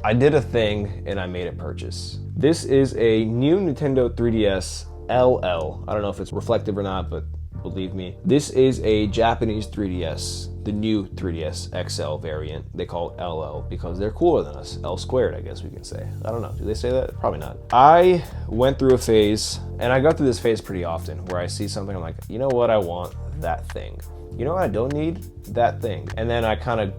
I did a thing and I made a purchase. This is a new Nintendo 3DS LL. I don't know if it's reflective or not, but believe me. This is a Japanese 3DS, the new 3DS XL variant. They call it LL because they're cooler than us. L squared, I guess we can say. I don't know, do they say that? Probably not. I went through a phase, and I go through this phase pretty often, where I see something, I'm like, you know what, I want that thing. You know what I don't need? That thing. And then I kind of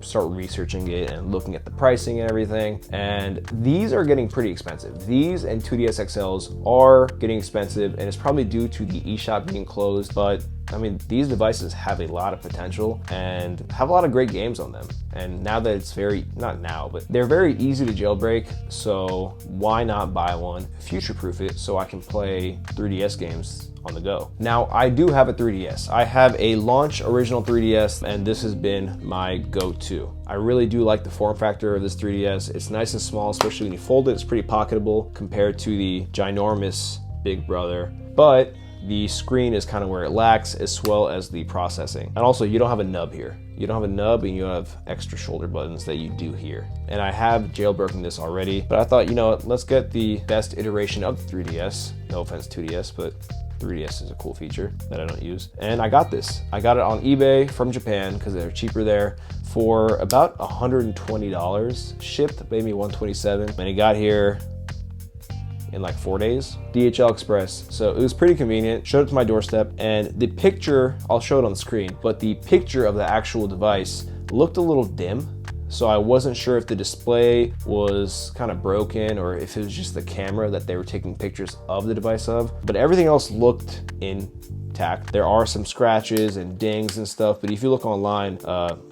start researching it and looking at the pricing and everything. And these are getting pretty expensive. These and 2DS XLs are getting expensive, and it's probably due to the eShop being closed. But I mean, these devices have a lot of potential and have a lot of great games on them. And now that it's not now, but they're very easy to jailbreak. So why not buy one, future-proof it so I can play 3DS games on the go. Now, I do have a 3DS. I have a launch original 3DS, and this has been my go-to. I really do like the form factor of this 3DS. It's nice and small, especially when you fold it. It's pretty pocketable compared to the ginormous Big Brother, but the screen is kind of where it lacks, as well as the processing. And also, you don't have a nub here. You don't have a nub, and you don't have extra shoulder buttons that you do here. And I have jailbroken this already, but I thought, you know what, let's get the best iteration of the 3DS. No offense, 2DS, but 3DS is a cool feature that I don't use. And I got this. I got it on eBay from Japan because they're cheaper there for about $120. Shipped maybe $127. And it got here in like 4 days. DHL Express. So it was pretty convenient. Showed up to my doorstep, and the picture, I'll show it on the screen, but the picture of the actual device looked a little dim. So I wasn't sure if the display was kind of broken or if it was just the camera that they were taking pictures of the device of, but everything else looked intact. There are some scratches and dings and stuff, but if you look online,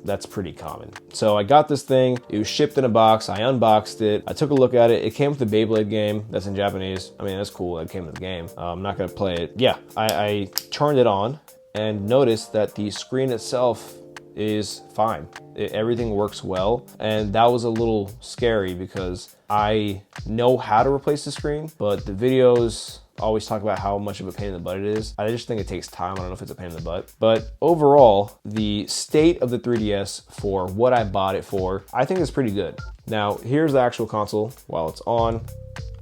that's pretty common. So I got this thing, it was shipped in a box, I unboxed it, I took a look at it, it came with the Beyblade game that's in Japanese. I mean, that's cool, it came with the game. I'm not gonna play it. Yeah, I turned it on and noticed that the screen itself is fine. Everything works well, and that was a little scary because I know how to replace the screen, but the videos always talk about how much of a pain in the butt it is. I just think it takes time. I don't know if it's a pain in the butt, but overall, the state of the 3DS for what I bought it for, I think is pretty good. Now, here's the actual console while it's on.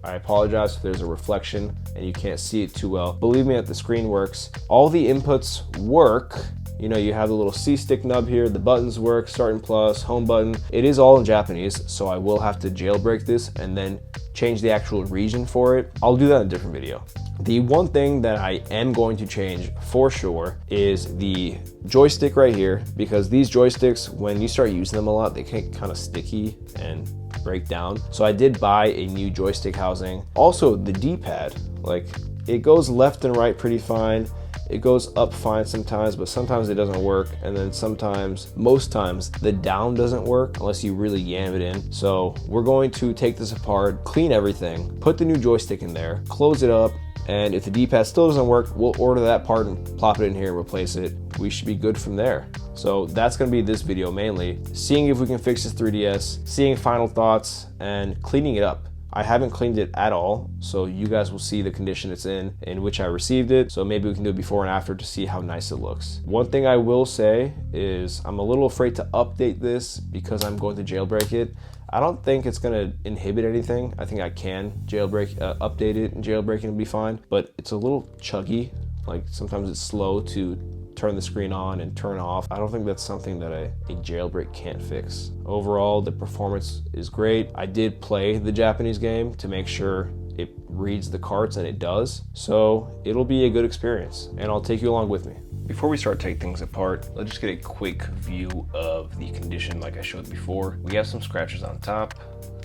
I apologize if there's a reflection and you can't see it too well. Believe me that the screen works. All the inputs work. You know, you have the little C-stick nub here, the buttons work, start and plus, home button. It is all in Japanese, so I will have to jailbreak this and then change the actual region for it. I'll do that in a different video. The one thing that I am going to change for sure is the joystick right here, because these joysticks, when you start using them a lot, they get kind of sticky and break down. So I did buy a new joystick housing. Also, the D-pad, like, it goes left and right pretty fine. It goes up fine sometimes, but sometimes it doesn't work. And then sometimes, most times, the down doesn't work unless you really yam it in. So we're going to take this apart, clean everything, put the new joystick in there, close it up, and if the D-pad still doesn't work, we'll order that part and plop it in here and replace it. We should be good from there. So that's gonna be this video mainly, seeing if we can fix this 3DS, seeing final thoughts, and cleaning it up. I haven't cleaned it at all, so you guys will see the condition it's in which I received it. So maybe we can do it before and after to see how nice it looks. One thing I will say is I'm a little afraid to update this because I'm going to jailbreak it. I don't think it's gonna inhibit anything. I think I can jailbreak, update it and jailbreak it and be fine, but it's a little chuggy. Like sometimes it's slow to turn the screen on and turn off. I don't think that's something that a jailbreak can't fix. Overall, the performance is great. I did play the Japanese game to make sure it reads the carts, and it does. So it'll be a good experience, and I'll take you along with me. Before we start taking things apart, let's just get a quick view of the condition like I showed before. We have some scratches on top,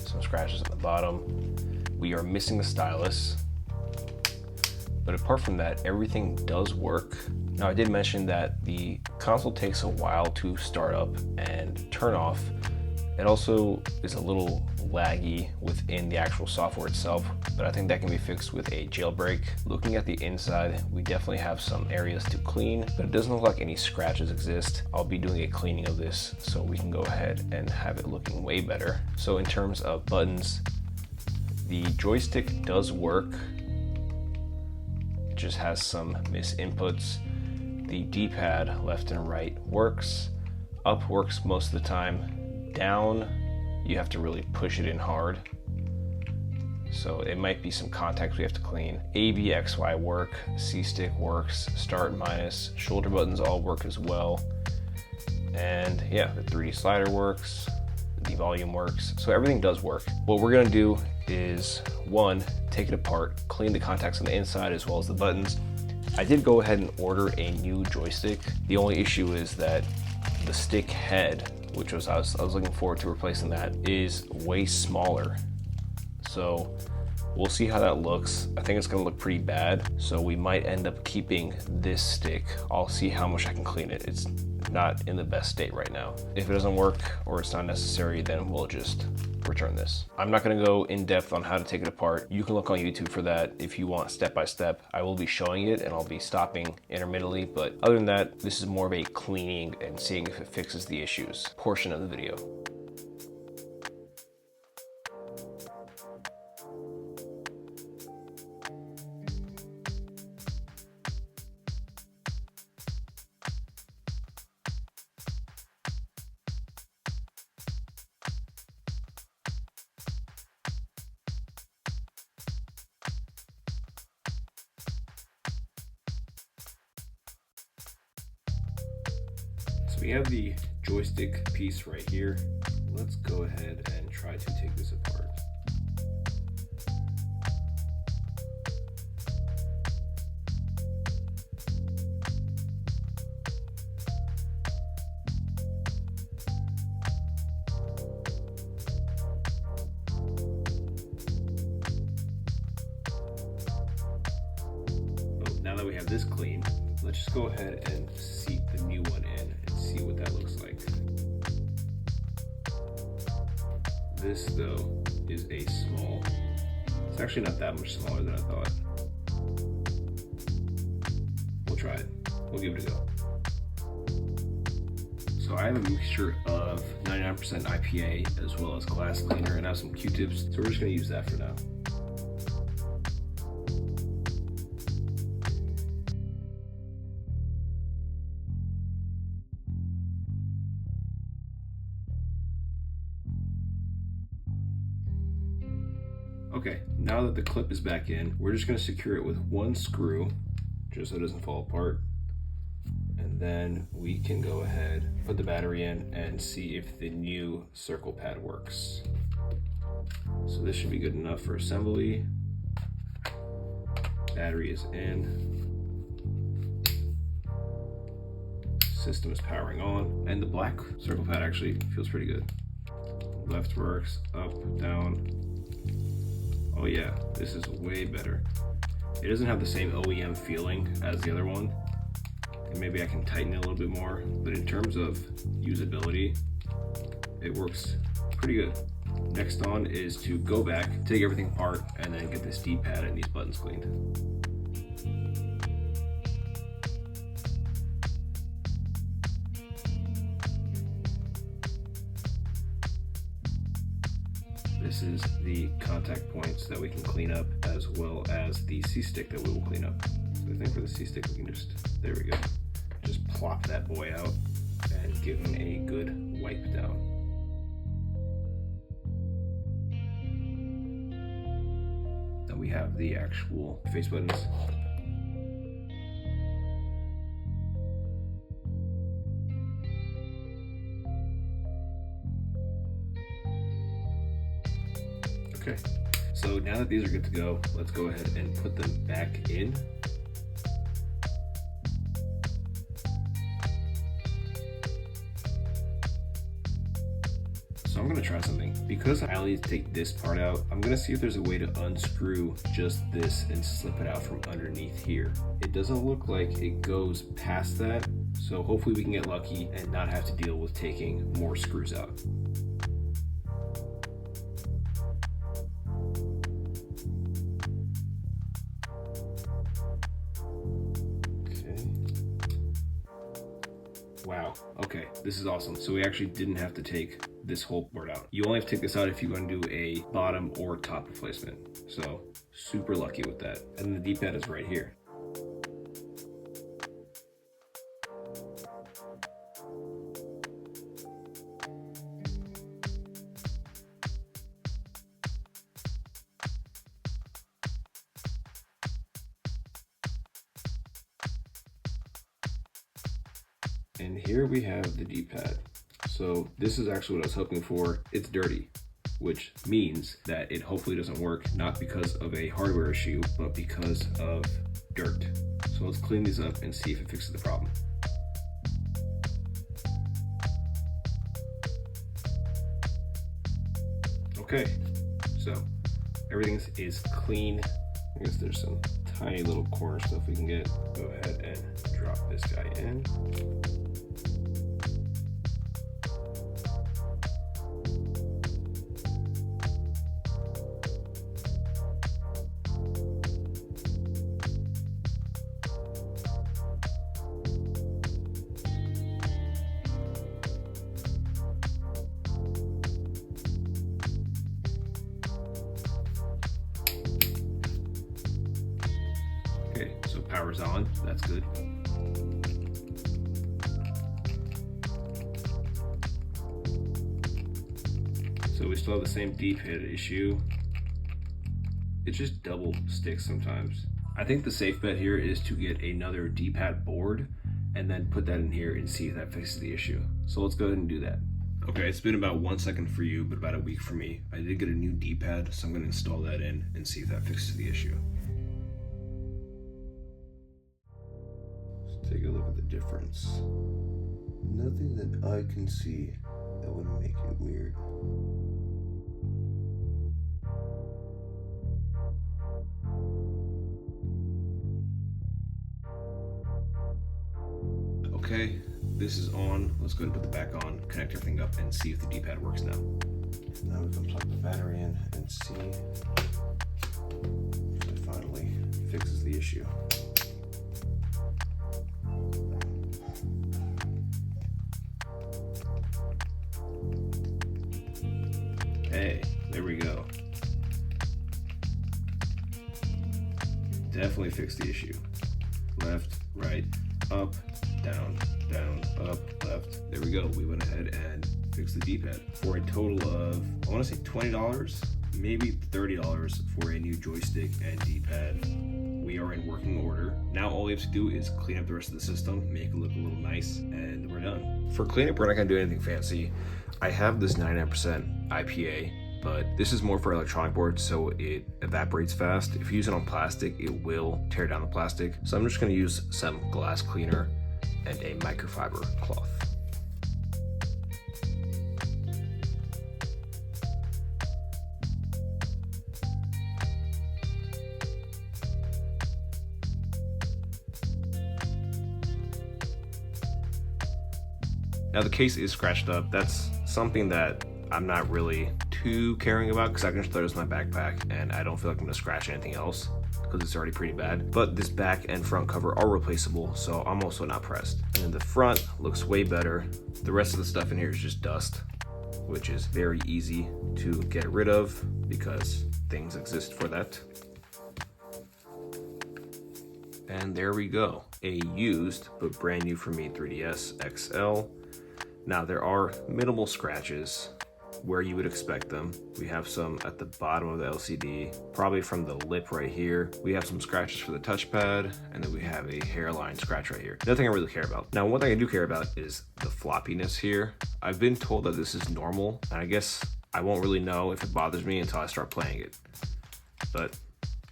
some scratches on the bottom. We are missing the stylus. But apart from that, everything does work. Now, I did mention that the console takes a while to start up and turn off. It also is a little laggy within the actual software itself, but I think that can be fixed with a jailbreak. Looking at the inside, we definitely have some areas to clean, but it doesn't look like any scratches exist. I'll be doing a cleaning of this so we can go ahead and have it looking way better. So in terms of buttons, the joystick does work. It just has some misinputs. The D-pad left and right works. Up works most of the time. Down you have to really push it in hard. So it might be some contacts we have to clean. A, B, X, Y work, C stick works, start, minus, shoulder buttons all work as well. And yeah, the 3D slider works, the volume works, so everything does work. What we're gonna do is, one, take it apart, clean the contacts on the inside as well as the buttons. I did go ahead and order a new joystick. The only issue is that the stick head, which was I was looking forward to replacing that, is way smaller. So we'll see how that looks. I think it's gonna look pretty bad, so we might end up keeping this stick. I'll see how much I can clean it. It's not in the best state right now. If it doesn't work or it's not necessary, then we'll just return this. I'm not gonna go in depth on how to take it apart. You can look on YouTube for that if you want step by step. I will be showing it and I'll be stopping intermittently, but other than that, this is more of a cleaning and seeing if it fixes the issues portion of the video. So we have the joystick piece right here. Let's go ahead and try to take this apart. Well, now that we have this clean, let's just go ahead and seat the new one in and see what that looks like. This though is a small, it's actually not that much smaller than I thought. We'll try it, we'll give it a go. So I have a mixture of 99% IPA as well as glass cleaner, and I have some Q-tips, so we're just gonna use that for now. Okay, now that the clip is back in, we're just gonna secure it with one screw, just so it doesn't fall apart. And then we can go ahead, put the battery in and see if the new circle pad works. So this should be good enough for assembly. Battery is in. System is powering on. And the black circle pad actually feels pretty good. Left works, up, down. Oh yeah, this is way better. It doesn't have the same OEM feeling as the other one, and maybe I can tighten it a little bit more, but in terms of usability, it works pretty good. Next on is to go back, take everything apart, and then get this D-pad and these buttons cleaned. This is the contact points that we can clean up, as well as the C-stick that we will clean up. So I think for the C-stick we can just, there we go, just plop that boy out and give him a good wipe down. Then we have the actual face buttons. Okay, so now that these are good to go, let's go ahead and put them back in. So I'm gonna try something. Because I only take this part out, I'm gonna see if there's a way to unscrew just this and slip it out from underneath here. It doesn't look like it goes past that, so hopefully we can get lucky and not have to deal with taking more screws out. Wow, okay, this is awesome. So we actually didn't have to take this whole board out. You only have to take this out if you're going to do a bottom or top replacement. So super lucky with that. And the D-pad is right here. And here we have the D-pad. So this is actually what I was hoping for. It's dirty, which means that it hopefully doesn't work, not because of a hardware issue, but because of dirt. So let's clean these up and see if it fixes the problem. Okay, so everything is clean. I guess there's some tiny little corner stuff we can get. Go ahead and drop this guy in. Okay, so power's on, that's good. So we still have the same D-pad issue. It just double sticks sometimes. I think the safe bet here is to get another D-pad board and then put that in here and see if that fixes the issue. So let's go ahead and do that. Okay, it's been about 1 second for you, but about a week for me. I did get a new D-pad, so I'm gonna install that in and see if that fixes the issue. Let's take a look at the difference. Nothing that I can see that would make it weird. Okay, this is on. Let's go ahead and put the back on, connect everything up, and see if the D-pad works now. Now we can plug the battery in and see if it finally fixes the issue. Hey, there we go. Definitely fixed the issue. Left, right, up, down, down, up, left. There we go. We went ahead and fixed the D-pad for a total of, I want to say $20, maybe $30 for a new joystick and D-pad. We are in working order. Now all we have to do is clean up the rest of the system, make it look a little nice, and we're done. For cleanup, we're not gonna do anything fancy. I have this 99% IPA, but this is more for electronic boards, so it evaporates fast. If you use it on plastic, it will tear down the plastic. So I'm just gonna use some glass cleaner and a microfiber cloth. Now the case is scratched up. That's something that I'm not really too caring about because I can just throw this in my backpack and I don't feel like I'm gonna scratch anything else because it's already pretty bad. But this back and front cover are replaceable, so I'm also not pressed. And then the front looks way better. The rest of the stuff in here is just dust, which is very easy to get rid of because things exist for that. And there we go, a used but brand new for me 3DS XL. Now there are minimal scratches where you would expect them. We have some at the bottom of the LCD, probably from the lip right here. We have some scratches for the touchpad, and then we have a hairline scratch right here. Nothing I really care about. Now, one thing I do care about is the floppiness here. I've been told that this is normal, and I guess I won't really know if it bothers me until I start playing it, but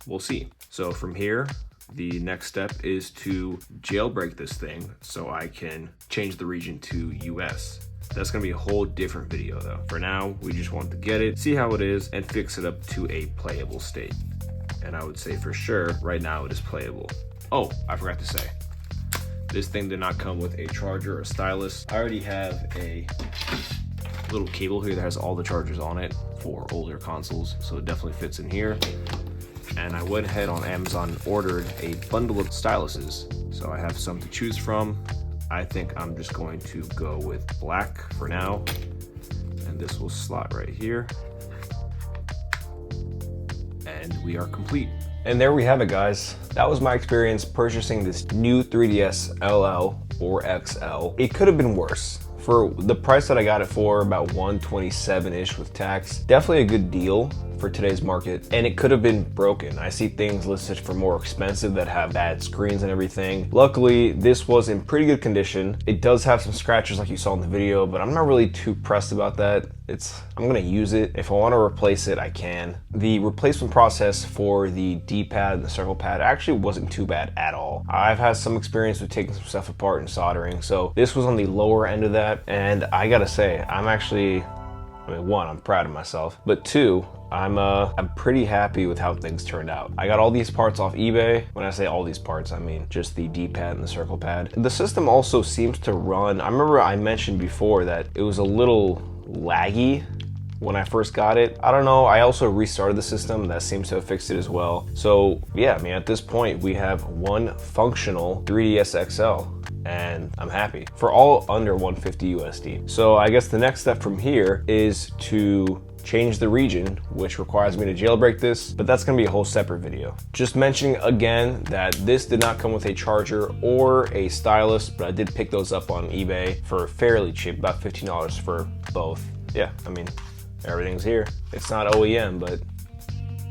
we'll see. So from here, the next step is to jailbreak this thing so I can change the region to US. That's gonna be a whole different video though. For now, we just want to get it, see how it is, and fix it up to a playable state. And I would say for sure, right now it is playable. Oh, I forgot to say, this thing did not come with a charger or stylus. I already have a little cable here that has all the chargers on it for older consoles, so it definitely fits in here. And I went ahead on Amazon and ordered a bundle of styluses. So I have some to choose from. I think I'm just going to go with black for now. And this will slot right here. And we are complete. And there we have it, guys. That was my experience purchasing this new 3DS LL or XL. It could have been worse. for the price that I got it for, about $127-ish with tax, definitely a good deal for today's market. And it could have been broken. I see things listed for more expensive that have bad screens and everything. Luckily, this was in pretty good condition. It does have some scratches like you saw in the video, but I'm not really too pressed about that. I'm gonna use it. If I want to replace it, I can. The replacement process for the D-pad and the circle pad actually wasn't too bad at all. I've had some experience with taking some stuff apart and soldering, so this was on the lower end of that. And I gotta say, one, I'm proud of myself, but two, I'm pretty happy with how things turned out. I got all these parts off eBay. When I say all these parts, I mean just the D-pad and the circle pad. The system also seems to run, I remember I mentioned before that it was a little laggy when I first got it. I don't know, I also restarted the system. That seems to have fixed it as well. So yeah, I mean, at this point, we have one functional 3DS XL. And I'm happy for all under 150 USD. So I guess the next step from here is to change the region, which requires me to jailbreak this, but that's gonna be a whole separate video. Just mentioning again that this did not come with a charger or a stylus, but I did pick those up on eBay for fairly cheap, about $15 for both. Yeah, I mean, everything's here. It's not OEM, but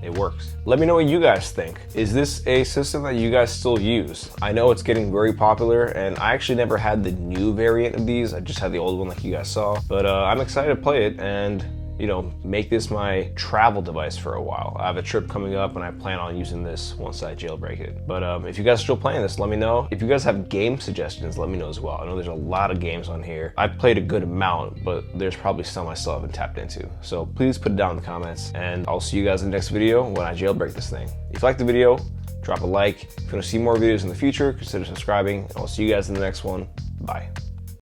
it works. Let me know what you guys think. Is this a system that you guys still use? I know it's getting very popular, and I actually never had the new variant of these. I just had the old one like you guys saw, but I'm excited to play it and, you know, make this my travel device for a while. I have a trip coming up and I plan on using this once I jailbreak it. But if you guys are still playing this, let me know. If you guys have game suggestions, let me know as well. I know there's a lot of games on here. I've played a good amount, but there's probably some I still haven't tapped into. So please put it down in the comments, and I'll see you guys in the next video when I jailbreak this thing. If you liked the video, drop a like. If you want to see more videos in the future, consider subscribing. I'll see you guys in the next one. Bye.